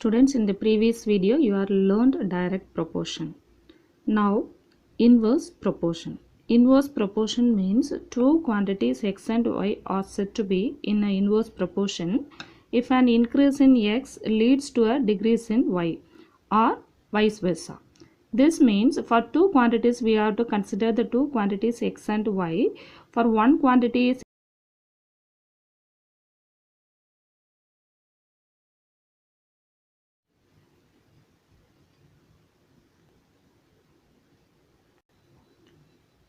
Students, in the previous video you are learned direct proportion. Now inverse proportion. Inverse proportion means two quantities x and y are said to be in an inverse proportion if an increase in x leads to a decrease in y or vice versa. This means for two quantities we have to consider the two quantities x and y. For one quantity is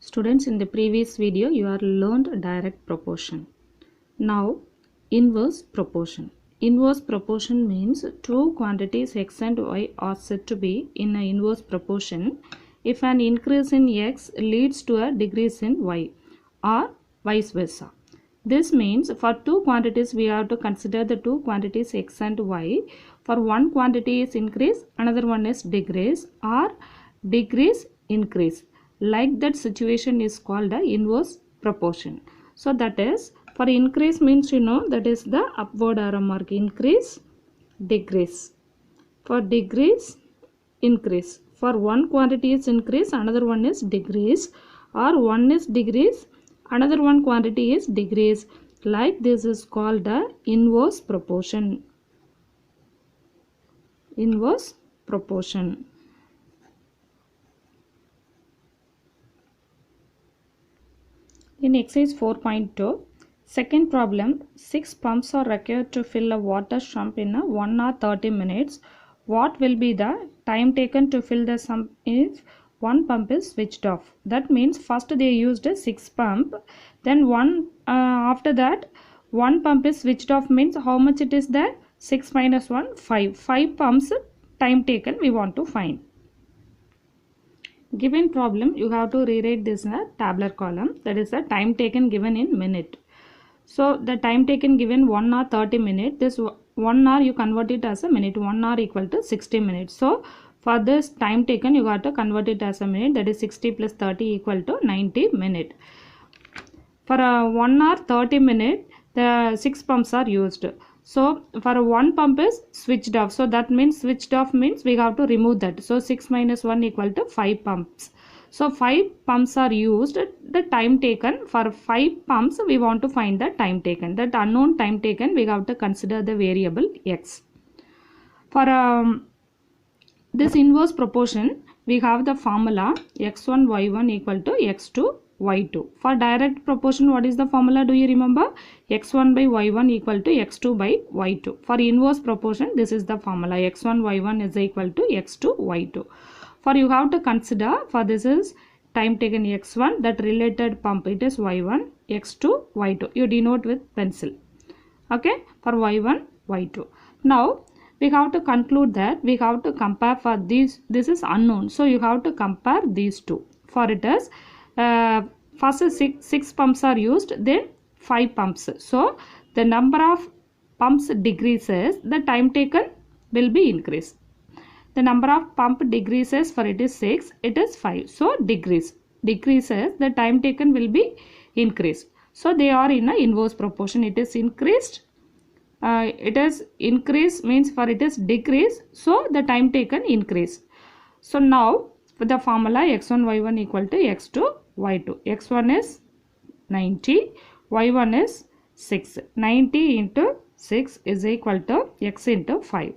Students, in the previous video you are learned direct proportion. Now inverse proportion. Inverse proportion means two quantities x and y are said to be in an inverse proportion if an increase in x leads to a decrease in y or vice versa. This means for two quantities we have to consider the two quantities x and y. For one quantity is increase, another one is decrease, or decrease increase. Like that situation is called a inverse proportion. So that is, for increase means that is the upward arrow mark, increase, decrease. For decrease, increase. For one quantity is increase, another one is decrease, or one is decrease, another one quantity is decrease. Like this is called the inverse proportion. Inverse proportion. In exercise 4.2, second problem, 6 pumps are required to fill a water sump in 1 hour 30 minutes. What will be the time taken to fill the sump if one pump is switched off? That means first they used a 6 pump, then after that one pump is switched off, means how much it is there? 6 minus 1, 5. 5 pumps time taken we want to find. Given problem, you have to rewrite this in a tabular column, that is the time taken given in minute. So the time taken given 1 hour 30 minutes, this 1 hour you convert it as a minute, 1 hour equal to 60 minutes. So for this time taken you got to convert it as a minute, that is 60 plus 30 equal to 90 minutes. For a 1 hour 30 minutes the 6 pumps are used. So for one pump is switched off, so that means switched off means we have to remove that. So 6 minus 1 equal to 5 pumps. So 5 pumps are used. The time taken for 5 pumps we want to find the time taken. That unknown time taken we have to consider the variable x. For this inverse proportion we have the formula x1 y1 equal to x2 y2. For direct proportion, what is the formula? Do you remember? x1 by y1 equal to x2 by y2. For inverse proportion, this is the formula, x1 y1 is equal to x2 y2. For you have to consider, for this is time taken x1, that related pump it is y1, x2 y2. You denote with pencil. Okay, for y1 y2. Now we have to conclude that we have to compare for these. This is unknown, so you have to compare these two. For it is first 6 pumps are used, then 5 pumps. So the number of pumps decreases, the time taken will be increased. The number of pump decreases, for it is 6, it is 5. So decreases, the time taken will be increased. So they are in a inverse proportion. It is increased. It is increase means for it is decrease. So the time taken increase. So now for the formula x1 y1 equal to x2 y2. x1 is 90, y1 is 6. 90 into 6 is equal to x into 5.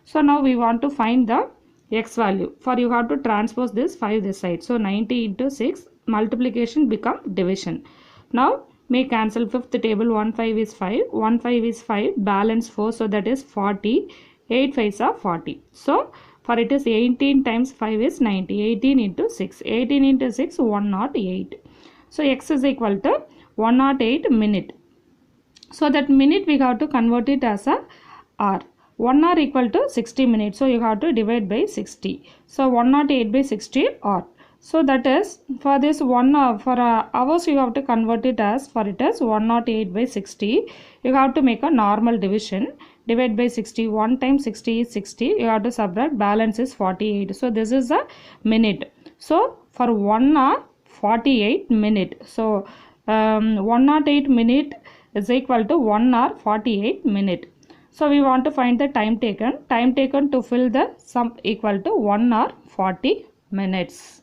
So now we want to find the x value. For you have to transpose this 5 this side. So 90 into 6, multiplication become division. Now may cancel, fifth table, 1 5 is 5, 1 5 is 5, balance 4, so that is 40, 8 5s are 40. So for it is 18 times 5 is 90, 18 into 6, 18 into 6, 108. So x is equal to 108 minute. So that minute we have to convert it as a hour. 1 hour equal to 60 minutes. So you have to divide by 60. So 108 by 60 hour. So that is, for this 1 hour, for hours you have to convert it as, for it is 108 by 60. You have to make a normal division. Divide by 60. 1 times 60 is 60. You have to subtract, balance is 48. So this is a minute. So for 1 hour 48 minute. So 108 minute is equal to 1 hour 48 minute. So we want to find the time taken. Time taken to fill the sump equal to 1 hour 40 minutes.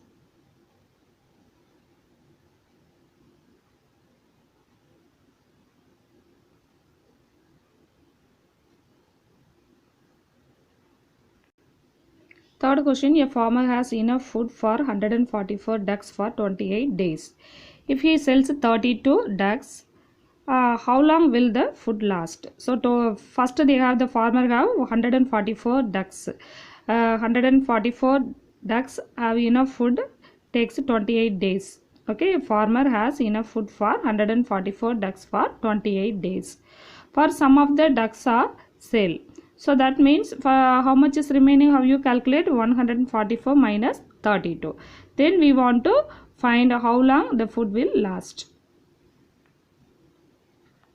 Third question, a farmer has enough food for 144 ducks for 28 days. If he sells 32 ducks, how long will the food last? So first they have the farmer have 144 ducks. 144 ducks have enough food, takes 28 days. Okay, farmer has enough food for 144 ducks for 28 days. For some of the ducks are sale. So that means for how much is remaining, how you calculate 144 minus 32. Then we want to find how long the food will last.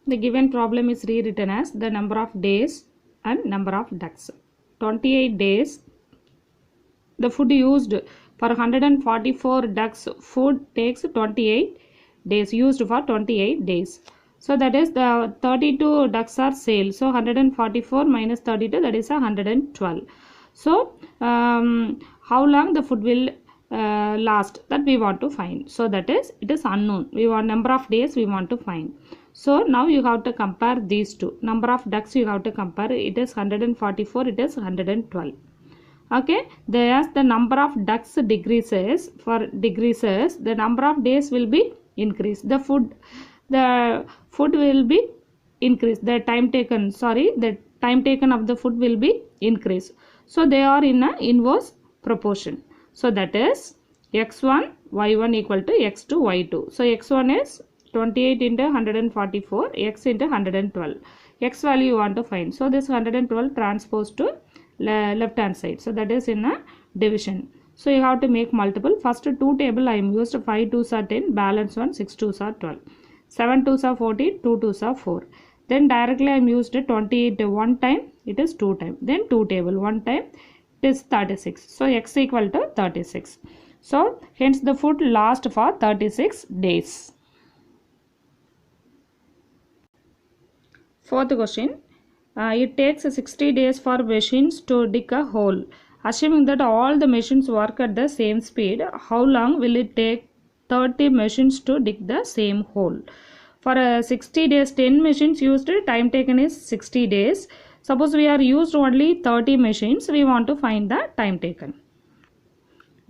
The given problem is rewritten as the number of days and number of ducks. 28 days. The food used for 144 ducks, food takes 28 days, used for 28 days. So that is the 32 ducks are sale. So 144 minus 32, that is 112. So how long the food will last, that we want to find. So that is, it is unknown. We want number of days we want to find. So now you have to compare these two. Number of ducks you have to compare. It is 144, it is 112. Okay, as the number of ducks decreases, the number of days will be increased. The food will be increased. The time taken of the food will be increased. So they are in an inverse proportion. So that is x1 y1 equal to x2 y2. So x1 is 28 into 144, x into 112. X value you want to find. So this 112 transposed to left hand side. So that is in a division. So you have to make multiple. First two table I am used 5 2s are 10, balance 1, 6 2s are 12. 7 2s are 14, 2 2s are 4. Then directly I am used 28 one time, it is 2 time. Then 2 table, 1 time, it is 36. So x equal to 36. So hence the food lasts for 36 days. Fourth question. It takes 60 days for machines to dig a hole. Assuming that all the machines work at the same speed, how long will it take 30 machines to dig the same hole? For 60 days, 10 machines used, time taken is 60 days. Suppose we are used only 30 machines, we want to find the time taken.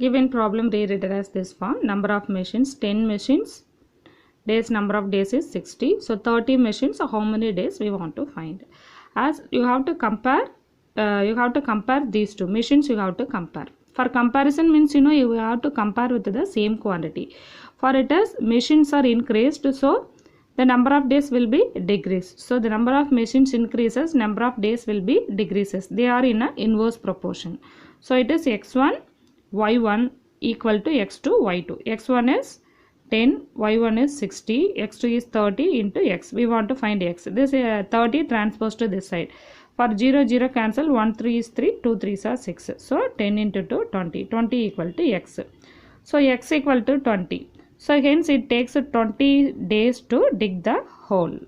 Given problem rewritten as this form. Number of machines, 10 machines. Days, number of days is 60. So 30 machines, so how many days we want to find? As you have to compare these two machines. You have to compare. For comparison means, you have to compare with the same quantity. For it as machines are increased, so the number of days will be decreased. So the number of machines increases, number of days will be decreases. They are in an inverse proportion. So it is x1 y1 equal to x2 y2. x1 is 10, y1 is 60, x2 is 30 into x. We want to find x. This 30 transposed to this side. For 0, 0 cancel, 1, 3 is 3, 2, 3s are 6. So 10 into 2, 20. 20 equal to x. So x equal to 20. So hence it takes 20 days to dig the hole.